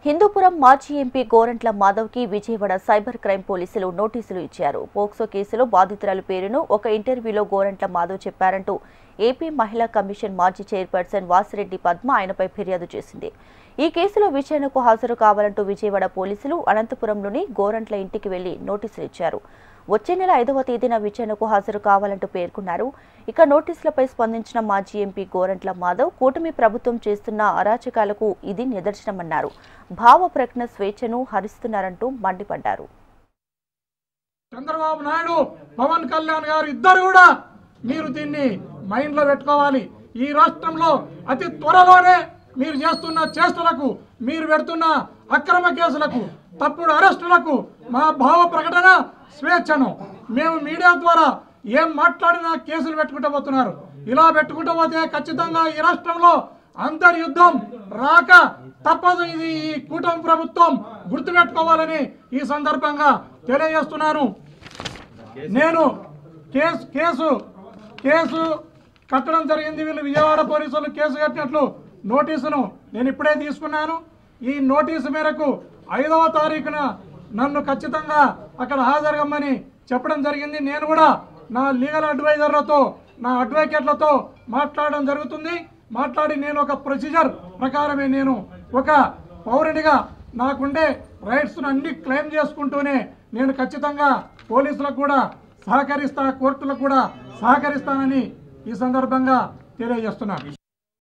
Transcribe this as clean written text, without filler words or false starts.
హిందూపురం మాజీ ఎంపీ గోరంట్ల మాధవ్కి Vijayawada cyber crime పోలీసులు నోటీసులు ఇచ్చారు. పోక్సో కేసులో బాధితురాలి పేరును ఒక ఇంటర్వ్యూలో గోరంట్ల మాధవ్ చెప్పారంటూ ఏపీ మహిళా కమిషన్ మాజీ చైర్పర్సన్ వాసిరెడ్డి పద్మ ఆయనపై ఫిర్యాదు చేసింది. ఈ కేసులో విచారణకు హాజరు కావాలంటూ విజయవాడ పోలీసులు అనంతపురంలోని గోరంట్ల ఇంటికి వెళ్లి నోటీసులు ఇచ్చారు. వచ్చే నెల 5వ తేదీన విచారణకు హాజరు కావాలంటూ పేర్కొన్నారు. ఇక నోటీసులపై స్పందించిన మాజీ ఎంపీ గోరంట్ల మాధవ్ కూటమి ప్రభుత్వం చేస్తున్న అరాచకాలకు ఇది నిదర్శనమన్నారు. భావ ప్రకటన స్వేచ్ఛను హరిస్తున్నారంటూ మండిపడ్డారు. చంద్రబాబు నాయుడు, పవన్ కళ్యాణ్ గారు ఇద్దరు కూడా మీరు దీన్ని మైండ్ లో పెట్టుకోవాలి. ఈ రాష్ట్రంలో అతి త్వరలోనే మీరు చేస్తున్న చేష్టలకు, మీరు పెడుతున్న అక్రమ కేసులకు, తప్పుడు అరెస్టులకు మా భావ ప్రకటన స్వేచ్ఛను మేము మీడియా ద్వారా ఏం మాట్లాడినా కేసులు పెట్టుకుంటూ పోతున్నారు. ఇలా పెట్టుకుంటూ పోతే ఖచ్చితంగా ఈ రాష్ట్రంలో అంతర్యుద్ధం రాక తప్పదు. ఇది ఈ కూటమి ప్రభుత్వం గుర్తుపెట్టుకోవాలని ఈ సందర్భంగా తెలియజేస్తున్నాను. నేను కేసు కట్టడం జరిగింది. వీళ్ళు విజయవాడ పోలీసులు కేసు కట్టినట్లు నోటీసును నేను ఇప్పుడే తీసుకున్నాను. ఈ నోటీసు మేరకు 5వ తారీఖున నన్ను ఖచ్చితంగా అక్కడ హాజరుగమ్మని చెప్పడం జరిగింది. నేను కూడా నా లీగల్ అడ్వైజర్లతో, నా అడ్వకేట్లతో మాట్లాడడం జరుగుతుంది. మాట్లాడి నేను ఒక ప్రొసీజర్ ప్రకారమే నేను ఒక పౌరుడిగా నాకుండే రైట్స్ను అన్ని క్లెయిమ్ చేసుకుంటూనే నేను ఖచ్చితంగా పోలీసులకు కూడా సహకరిస్తా, కోర్టులకు కూడా సహకరిస్తానని ఈ సందర్భంగా తెలియజేస్తున్నాను.